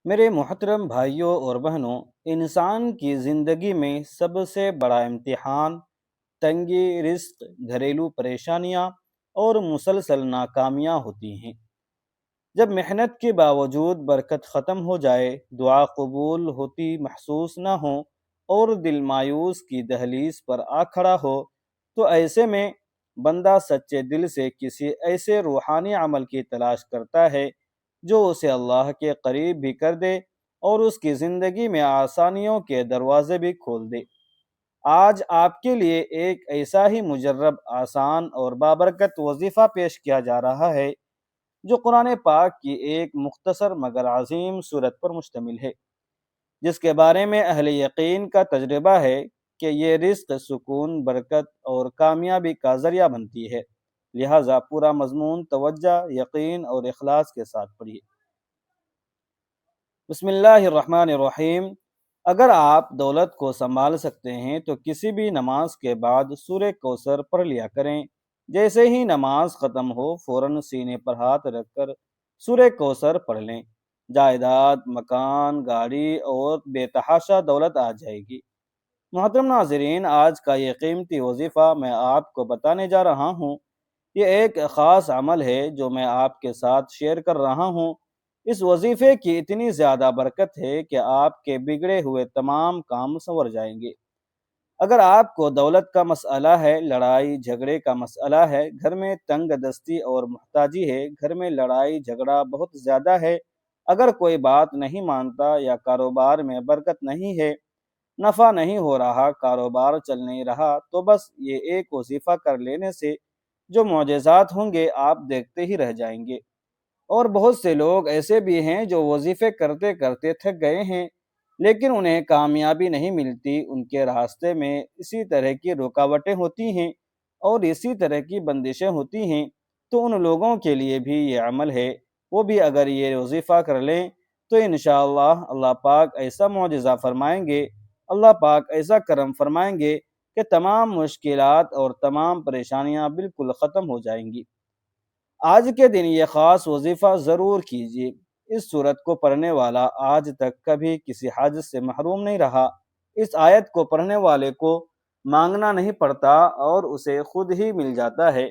میرے محترم بھائیوں اور بہنوں، انسان کی زندگی میں سب سے بڑا امتحان تنگی رزق، گھریلو پریشانیاں اور مسلسل ناکامیاں ہوتی ہیں۔ جب محنت کے باوجود برکت ختم ہو جائے، دعا قبول ہوتی محسوس نہ ہو اور دل مایوس کی دہلیز پر آ کھڑا ہو، تو ایسے میں بندہ سچے دل سے کسی ایسے روحانی عمل کی تلاش کرتا ہے جو اسے اللہ کے قریب بھی کر دے اور اس کی زندگی میں آسانیوں کے دروازے بھی کھول دے۔ آج آپ کے لیے ایک ایسا ہی مجرب، آسان اور بابرکت وظیفہ پیش کیا جا رہا ہے جو قرآن پاک کی ایک مختصر مگر عظیم صورت پر مشتمل ہے، جس کے بارے میں اہل یقین کا تجربہ ہے کہ یہ رزق، سکون، برکت اور کامیابی کا ذریعہ بنتی ہے۔ لہٰذا پورا مضمون توجہ، یقین اور اخلاص کے ساتھ پڑھیے۔ بسم اللہ الرحمن الرحیم۔ اگر آپ دولت کو سنبھال سکتے ہیں تو کسی بھی نماز کے بعد سورہ کوثر پڑھ لیا کریں۔ جیسے ہی نماز ختم ہو فوراً سینے پر ہاتھ رکھ کر سورہ کوثر پڑھ لیں۔ جائیداد، مکان، گاڑی اور بے تحاشا دولت آ جائے گی۔ محترم ناظرین، آج کا یہ قیمتی وظیفہ میں آپ کو بتانے جا رہا ہوں۔ یہ ایک خاص عمل ہے جو میں آپ کے ساتھ شیئر کر رہا ہوں۔ اس وظیفے کی اتنی زیادہ برکت ہے کہ آپ کے بگڑے ہوئے تمام کام سنور جائیں گے۔ اگر آپ کو دولت کا مسئلہ ہے، لڑائی جھگڑے کا مسئلہ ہے، گھر میں تنگ دستی اور محتاجی ہے، گھر میں لڑائی جھگڑا بہت زیادہ ہے، اگر کوئی بات نہیں مانتا یا کاروبار میں برکت نہیں ہے، نفع نہیں ہو رہا، کاروبار چل نہیں رہا، تو بس یہ ایک وظیفہ کر لینے سے جو معجزات ہوں گے آپ دیکھتے ہی رہ جائیں گے۔ اور بہت سے لوگ ایسے بھی ہیں جو وظیفے کرتے کرتے تھک گئے ہیں لیکن انہیں کامیابی نہیں ملتی۔ ان کے راستے میں اسی طرح کی رکاوٹیں ہوتی ہیں اور اسی طرح کی بندشیں ہوتی ہیں، تو ان لوگوں کے لیے بھی یہ عمل ہے۔ وہ بھی اگر یہ وظیفہ کر لیں تو انشاءاللہ اللہ پاک ایسا معجزہ فرمائیں گے، اللہ پاک ایسا کرم فرمائیں گے کہ تمام مشکلات اور تمام پریشانیاں بالکل ختم ہو جائیں گی۔ آج کے دن یہ خاص وظیفہ ضرور کیجیے۔ اس سورت کو پڑھنے والا آج تک کبھی کسی حاجت سے محروم نہیں رہا۔ اس آیت کو پڑھنے والے کو مانگنا نہیں پڑتا اور اسے خود ہی مل جاتا ہے۔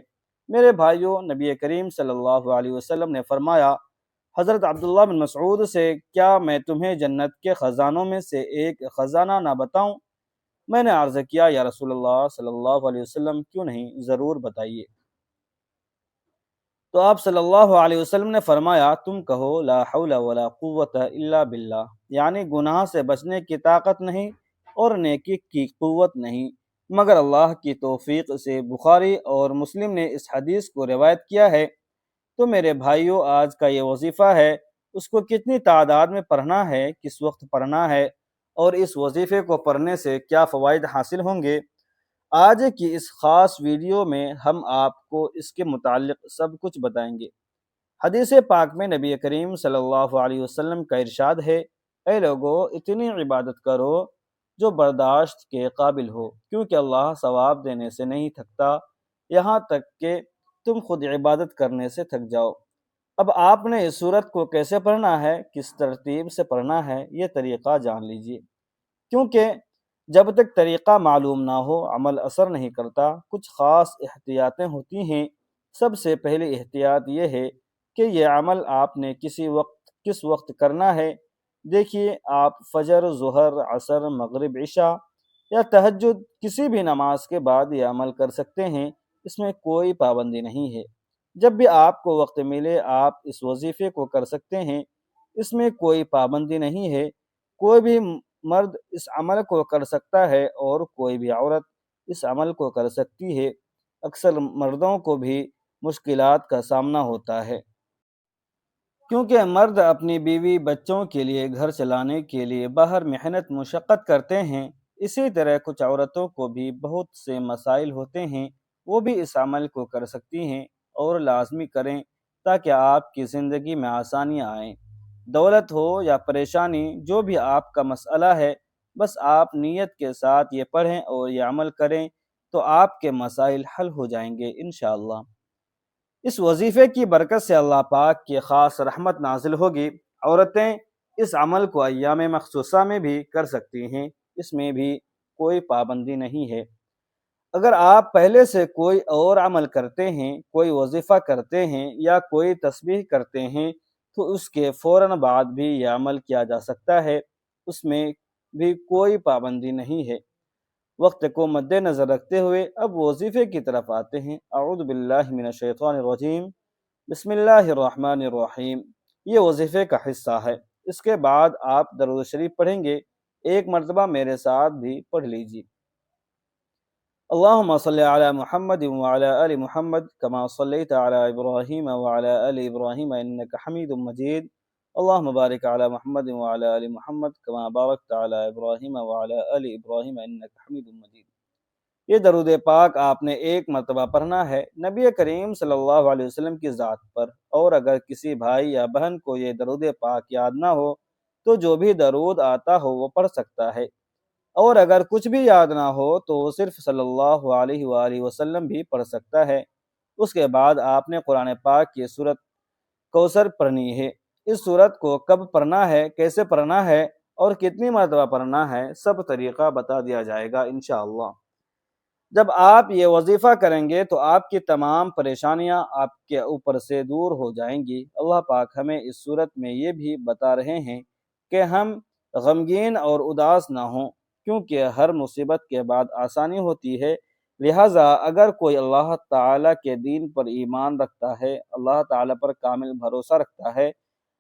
میرے بھائیوں، نبی کریم صلی اللہ علیہ وسلم نے فرمایا، حضرت عبداللہ بن مسعود سے، کیا میں تمہیں جنت کے خزانوں میں سے ایک خزانہ نہ بتاؤں؟ میں نے عرض کیا، یا رسول اللہ صلی اللہ علیہ وسلم، کیوں نہیں، ضرور بتائیے۔ تو آپ صلی اللہ علیہ وسلم نے فرمایا، تم کہو لا حول ولا قوت الا باللہ، یعنی گناہ سے بچنے کی طاقت نہیں اور نیکی کی قوت نہیں مگر اللہ کی توفیق سے۔ بخاری اور مسلم نے اس حدیث کو روایت کیا ہے۔ تو میرے بھائیوں، آج کا یہ وظیفہ ہے، اس کو کتنی تعداد میں پڑھنا ہے، کس وقت پڑھنا ہے، اور اس وظیفے کو پڑھنے سے کیا فوائد حاصل ہوں گے، آج کی اس خاص ویڈیو میں ہم آپ کو اس کے متعلق سب کچھ بتائیں گے۔ حدیث پاک میں نبی کریم صلی اللہ علیہ وسلم کا ارشاد ہے، اے لوگو، اتنی عبادت کرو جو برداشت کے قابل ہو، کیونکہ اللہ ثواب دینے سے نہیں تھکتا یہاں تک کہ تم خود عبادت کرنے سے تھک جاؤ۔ اب آپ نے اس صورت کو کیسے پڑھنا ہے، کس ترتیب سے پڑھنا ہے، یہ طریقہ جان لیجیے، کیونکہ جب تک طریقہ معلوم نہ ہو عمل اثر نہیں کرتا۔ کچھ خاص احتیاطیں ہوتی ہیں۔ سب سے پہلی احتیاط یہ ہے کہ یہ عمل آپ نے کس وقت کرنا ہے۔ دیکھیے، آپ فجر، ظہر، عصر، مغرب، عشاء یا تہجد کسی بھی نماز کے بعد یہ عمل کر سکتے ہیں، اس میں کوئی پابندی نہیں ہے۔ جب بھی آپ کو وقت ملے آپ اس وظیفے کو کر سکتے ہیں، اس میں کوئی پابندی نہیں ہے۔ کوئی بھی مرد اس عمل کو کر سکتا ہے اور کوئی بھی عورت اس عمل کو کر سکتی ہے۔ اکثر مردوں کو بھی مشکلات کا سامنا ہوتا ہے، کیونکہ مرد اپنی بیوی بچوں کے لیے، گھر چلانے کے لیے باہر محنت مشقت کرتے ہیں۔ اسی طرح کچھ عورتوں کو بھی بہت سے مسائل ہوتے ہیں، وہ بھی اس عمل کو کر سکتی ہیں اور لازمی کریں تاکہ آپ کی زندگی میں آسانیاں آئیں۔ دولت ہو یا پریشانی، جو بھی آپ کا مسئلہ ہے، بس آپ نیت کے ساتھ یہ پڑھیں اور یہ عمل کریں تو آپ کے مسائل حل ہو جائیں گے انشاءاللہ۔ اس وظیفے کی برکت سے اللہ پاک کی خاص رحمت نازل ہوگی۔ عورتیں اس عمل کو ایام مخصوصہ میں بھی کر سکتی ہیں، اس میں بھی کوئی پابندی نہیں ہے۔ اگر آپ پہلے سے کوئی اور عمل کرتے ہیں، کوئی وظیفہ کرتے ہیں یا کوئی تسبیح کرتے ہیں تو اس کے فوراً بعد بھی یہ عمل کیا جا سکتا ہے، اس میں بھی کوئی پابندی نہیں ہے۔ وقت کو مد نظر رکھتے ہوئے اب وظیفے کی طرف آتے ہیں۔ اعوذ باللہ من الشیطان الرجیم، بسم اللہ الرحمن الرحیم۔ یہ وظیفے کا حصہ ہے۔ اس کے بعد آپ درود شریف پڑھیں گے، ایک مرتبہ میرے ساتھ بھی پڑھ لیجیے۔ اللہم صلی علی محمد وعلی آل محمد کما صلیت علی ابراہیم وعلی آل ابراہیم انک حمید مجید۔ اللہم بارک علی محمد وعلی آل محمد کما بارکت علی ابراہیم وعلی آل ابراہیم انک حمید مجید۔ یہ درود پاک آپ نے ایک مرتبہ پڑھنا ہے نبی کریم صلی اللہ علیہ وسلم کی ذات پر، اور اگر کسی بھائی یا بہن کو یہ درود پاک یاد نہ ہو تو جو بھی درود آتا ہو وہ پڑھ سکتا ہے، اور اگر کچھ بھی یاد نہ ہو تو وہ صرف صلی اللہ علیہ وآلہ وسلم بھی پڑھ سکتا ہے۔ اس کے بعد آپ نے قرآن پاک کی سورت کوثر پڑھنی ہے۔ اس سورت کو کب پڑھنا ہے، کیسے پڑھنا ہے اور کتنی مرتبہ پڑھنا ہے، سب طریقہ بتا دیا جائے گا انشاءاللہ۔ جب آپ یہ وظیفہ کریں گے تو آپ کی تمام پریشانیاں آپ کے اوپر سے دور ہو جائیں گی۔ اللہ پاک ہمیں اس صورت میں یہ بھی بتا رہے ہیں کہ ہم غمگین اور اداس نہ ہوں، کیونکہ ہر مصیبت کے بعد آسانی ہوتی ہے۔ لہٰذا اگر کوئی اللہ تعالیٰ کے دین پر ایمان رکھتا ہے، اللہ تعالیٰ پر کامل بھروسہ رکھتا ہے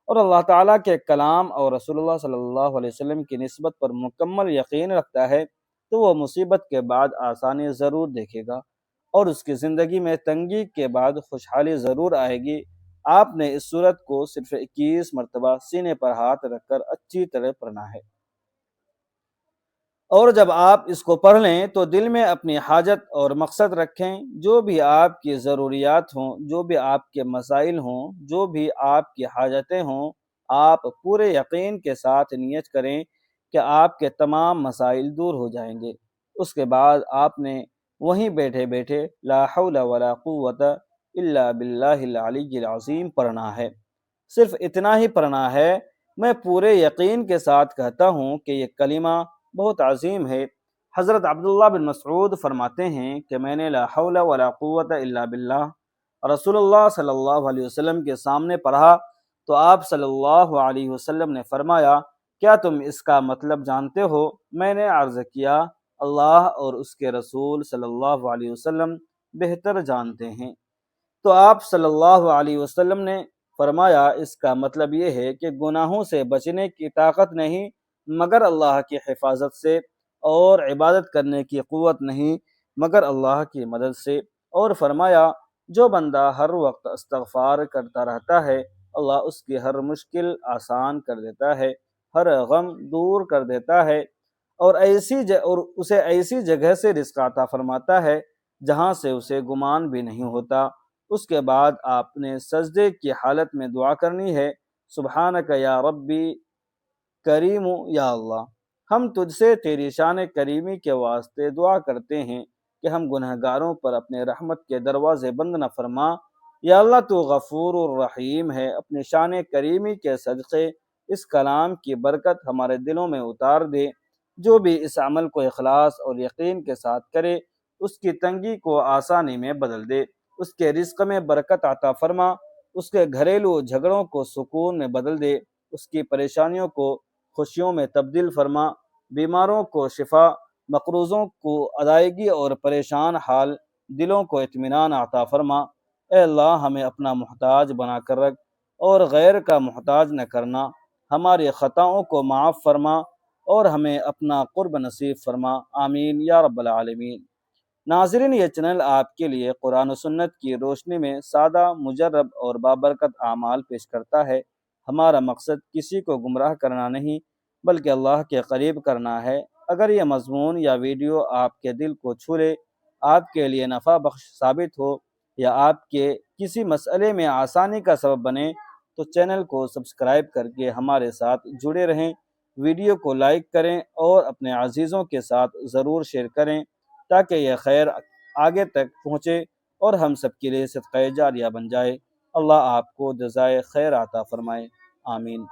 اور اللہ تعالیٰ کے کلام اور رسول اللہ صلی اللہ علیہ وسلم کی نسبت پر مکمل یقین رکھتا ہے تو وہ مصیبت کے بعد آسانی ضرور دیکھے گا، اور اس کی زندگی میں تنگی کے بعد خوشحالی ضرور آئے گی۔ آپ نے اس صورت کو صرف 21 مرتبہ سینے پر ہاتھ رکھ کر اچھی طرح پڑھنا ہے، اور جب آپ اس کو پڑھ لیں تو دل میں اپنی حاجت اور مقصد رکھیں، جو بھی آپ کی ضروریات ہوں، جو بھی آپ کے مسائل ہوں، جو بھی آپ کی حاجتیں ہوں، آپ پورے یقین کے ساتھ نیت کریں کہ آپ کے تمام مسائل دور ہو جائیں گے۔ اس کے بعد آپ نے وہیں بیٹھے بیٹھے لا حول ولا قوت الا باللہ العلی العظیم پڑھنا ہے۔ صرف اتنا ہی پڑھنا ہے۔ میں پورے یقین کے ساتھ کہتا ہوں کہ یہ کلمہ بہت عظیم ہے۔ حضرت عبداللہ بن مسعود فرماتے ہیں کہ میں نے لا حول ولا قوت الا باللہ رسول اللہ صلی اللہ علیہ وسلم کے سامنے پڑھا تو آپ صلی اللہ علیہ وسلم نے فرمایا، کیا تم اس کا مطلب جانتے ہو؟ میں نے عرض کیا، اللہ اور اس کے رسول صلی اللہ علیہ وسلم بہتر جانتے ہیں۔ تو آپ صلی اللہ علیہ وسلم نے فرمایا، اس کا مطلب یہ ہے کہ گناہوں سے بچنے کی طاقت نہیں مگر اللہ کی حفاظت سے، اور عبادت کرنے کی قوت نہیں مگر اللہ کی مدد سے۔ اور فرمایا، جو بندہ ہر وقت استغفار کرتا رہتا ہے اللہ اس کی ہر مشکل آسان کر دیتا ہے، ہر غم دور کر دیتا ہے، اور اسے ایسی جگہ سے رزق عطا فرماتا ہے جہاں سے اسے گمان بھی نہیں ہوتا۔ اس کے بعد آپ نے سجدے کی حالت میں دعا کرنی ہے، سبحانک یا ربی کریم یا اللہ، ہم تجھ سے تیری شان کریمی کے واسطے دعا کرتے ہیں کہ ہم گنہگاروں پر اپنے رحمت کے دروازے بند نہ فرما۔ یا اللہ تو غفور الرحیم ہے، اپنی شان کریمی کے صدقے اس کلام کی برکت ہمارے دلوں میں اتار دے۔ جو بھی اس عمل کو اخلاص اور یقین کے ساتھ کرے اس کی تنگی کو آسانی میں بدل دے، اس کے رزق میں برکت عطا فرما، اس کے گھریلو جھگڑوں کو سکون میں بدل دے، اس کی پریشانیوں کو خوشیوں میں تبدیل فرما، بیماروں کو شفا، مقروضوں کو ادائیگی اور پریشان حال دلوں کو اطمینان عطا فرما۔ اے اللہ، ہمیں اپنا محتاج بنا کر رکھ اور غیر کا محتاج نہ کرنا، ہماری خطاؤں کو معاف فرما اور ہمیں اپنا قرب نصیب فرما، آمین یا رب العالمین۔ ناظرین، یہ چینل آپ کے لیے قرآن و سنت کی روشنی میں سادہ، مجرب اور بابرکت اعمال پیش کرتا ہے۔ ہمارا مقصد کسی کو گمراہ کرنا نہیں بلکہ اللہ کے قریب کرنا ہے۔ اگر یہ مضمون یا ویڈیو آپ کے دل کو چھو لے، آپ کے لیے نفع بخش ثابت ہو یا آپ کے کسی مسئلے میں آسانی کا سبب بنے تو چینل کو سبسکرائب کر کے ہمارے ساتھ جڑے رہیں۔ ویڈیو کو لائک کریں اور اپنے عزیزوں کے ساتھ ضرور شیئر کریں تاکہ یہ خیر آگے تک پہنچے اور ہم سب کے لیے صدقہ جاریہ بن جائے۔ اللہ آپ کو جزائے خیر عطا فرمائے، آمین۔